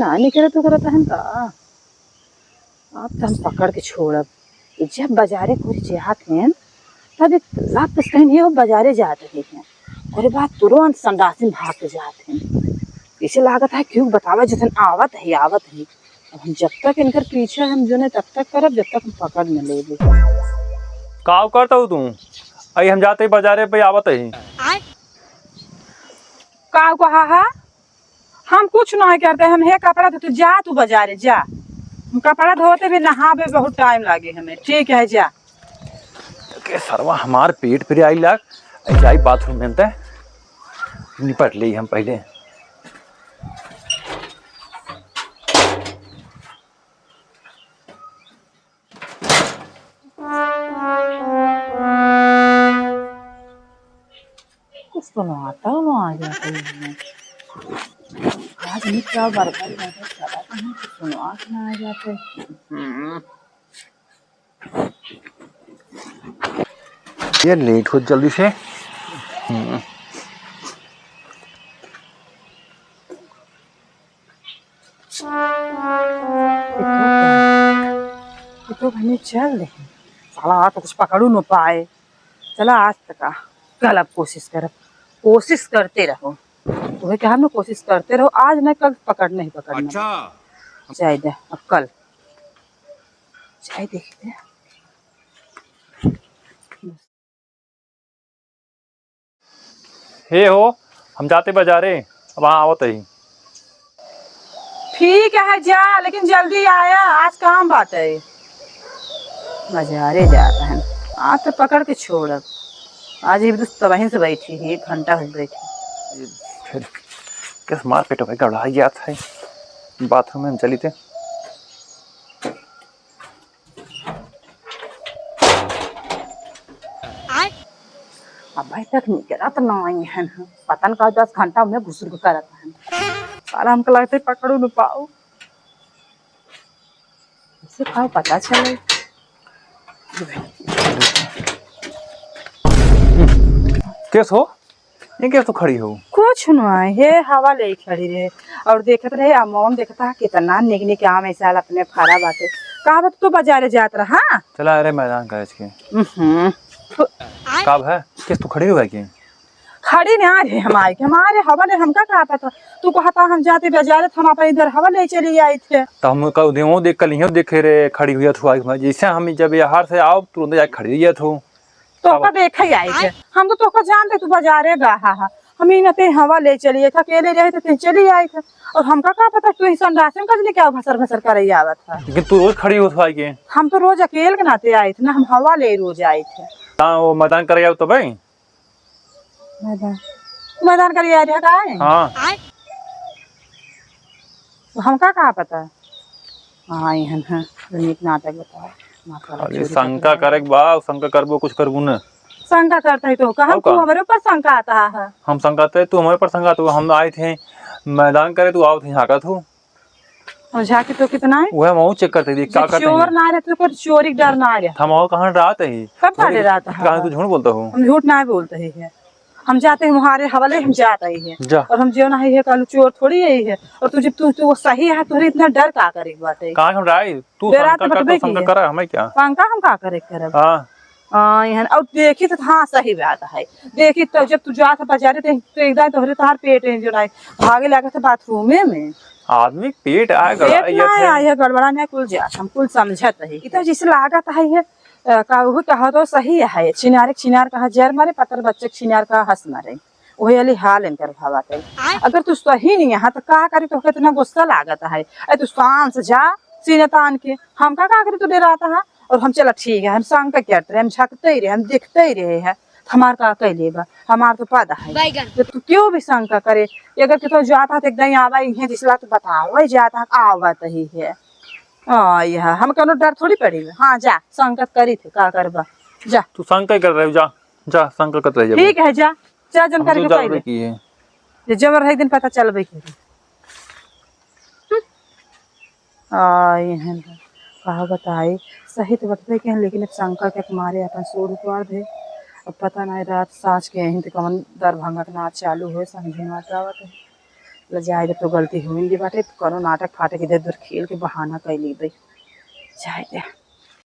ना निकले तो करता है का आप तो हम पकड़ के छोड़ब। जब बाजारे कोई जात हैं तब लाभ नहीं हो बाजारे जाते हैं और बात तुरंत संडासी भाग के जाते हैं। इसे लागत है क्यों बतावा जैसे आवत है अब हम जब तक इनकर पीछे हम जो है तब तक करब जब तक हम पकड़ न ले। का करता हूँ तू आई हम जाते बाजारे पे आवत है का कहा हम कुछ नहीं करते हम हे कपड़ा तो तू जा तू बाजारे जा। हम कपड़ा धोते भी नहावे बहुत टाइम लागे हमें। ठीक है जा के सरवा हमार पेट फिर आई लाग जाई बाथरूम में ते निपट ली हम पहले। कुछ तो ना आता वो आ जाता है आज नहीं क्या बर्बाद चला कुछ सुनो ना आ जाते। ये लेट हो जल्दी से। तो भनी चल रही साला तो कुछ पकड़ू न पाए। चला आज तक कल अब कोशिश करते रहो वही कहा ना कोशिश करते रहो आज नहीं कल पकड़ना ही पकड़ना। अच्छा चाहे दे अब कल चाहे देखते हे हो हम जाते बाजारे अब वहाँ आवत है। ठीक है जा लेकिन जल्दी आया आज काम बात है। बाजारे जाता है आज तो पकड़ के छोड़ आज ही तो वहीं से बैठी है 1 घंटा हो बैठी। फिर किस मार पेट में गड़ा जात है बाथरूम में चली थे। अब भाई तक निकला तो नहीं है पतन का 10 घंटा में घुसर को करता है सारा हमको लगता है पकड़ू न पाओ इसे खाओ पता चले। कैस हो ये कैस तो खड़ी हो कुछ नहीं है हवा ले खड़ी रहे और देखते रहे अमौन देखता कितना निकने के आम ऐसा अपने फरा बाटे कहा तो बाजारे जात रहा। चला अरे मैदान का इसके कब है किस तू खड़ी हो गई कि खड़ी नहीं आ रहे हमारे हवा ले हमका कहा पता तू कहता हम जाते बाजारे हम आप इधर हवा ले चली आई थे तो हम कल देवो देख कल ही देखे रे खड़ी हुई थी जैसे हम जब यहाँ से आओ तुरंत जाके खड़ी हुई थो तो देखे ही आई थे हम तो जानते तू बाजारे गहा हम ही नते हवा ले चलिए था अकेले रहे थे चली आई थे और हमका क्या पता तू ही संडासन कर क्या भसर भसर कर आवत था। लेकिन तू रोज खड़ी हो के हम तो रोज अकेले के नाते आए थे ना हम हवा ले रोज आए थे। वो मैदान कर तो भाई मैदान कर का है हाँ हमका कहा पता हाँ नाटक बताओ शंका करे बा शंका करबो कुछ करबू न शंका करता है तो कहा तू हमारे ऊपर शंका आता है हम शंकाते तू हमारे पर शंका तो हम आए थे मैदान करे तू आओ थे झाका तू और झाके तो कितना है वह हम चेक करते थे क्या करते चोर ना रहते तो चोरी डर ना रहा हम और कहाँ रात है कब काटे रात है कहाँ तू झूठ बोलता हूँ हम झूठ ना बोलते है हम जाते हैं हमारे हवाले हम जाते ही है और हम जो नहीं है कल चोर थोड़ी यही है और तुझे तू सही है तुझे इतना डर का करे बात है कहाँ हम राय तू शंका कर हमें क्या पंखा हम का करे करब हां और देखी तो हाँ सही बात है देखी तो जब तू जात बाजारे तो एकदम तोहरे तोहार पेट है जो नहीं भागे लगे थे बाथरूम में आदमी पेट आए गड़बड़ा नहीं कुल जात हम कुल समझत है तो जैसे लागत है कहू कहा तो सही है चिनार कहा जर मारे पतर बच्चे चिनार का हंस मारे वही वाली हाल इनकर भावत है। अगर तू सही नहीं है तो का करे तो इतना गुस्सा लागत है तू शान से जा सीने तान के हम का करे तू डराता है और हम चला ठीक है हम शंका करते रहे हम झकते ही रहे हम दिखते ही रहे हैं हमार का कह लेगा हमार तो पता है तो तू क्यों भी शंका करे अगर कि तो जाता तो एकदम आवा है जिसला तो बताओ जाता आवत ही है यह हम कनो डर थोड़ी पड़ी हाँ जा संकट करी थे का करबा जा तू शंका कर रहे हो जा शंका कर रहे ठीक है जा जानकारी के पहले की है जे जबर है दिन पता चलबे के यह कहा बताई सही तो बतबे के लेकिन अब शंका के मारे अपन सो रुपया दे अब पता नहीं रात साँझ के यहीं तो कमन दरभंगा के नाच चालू हो समझे मत आवत है ले जाए तो गलती हुई बाटे, कोनो नाटक फाटक इधर उधर खेल के बहाना कैली बे, जाए दे।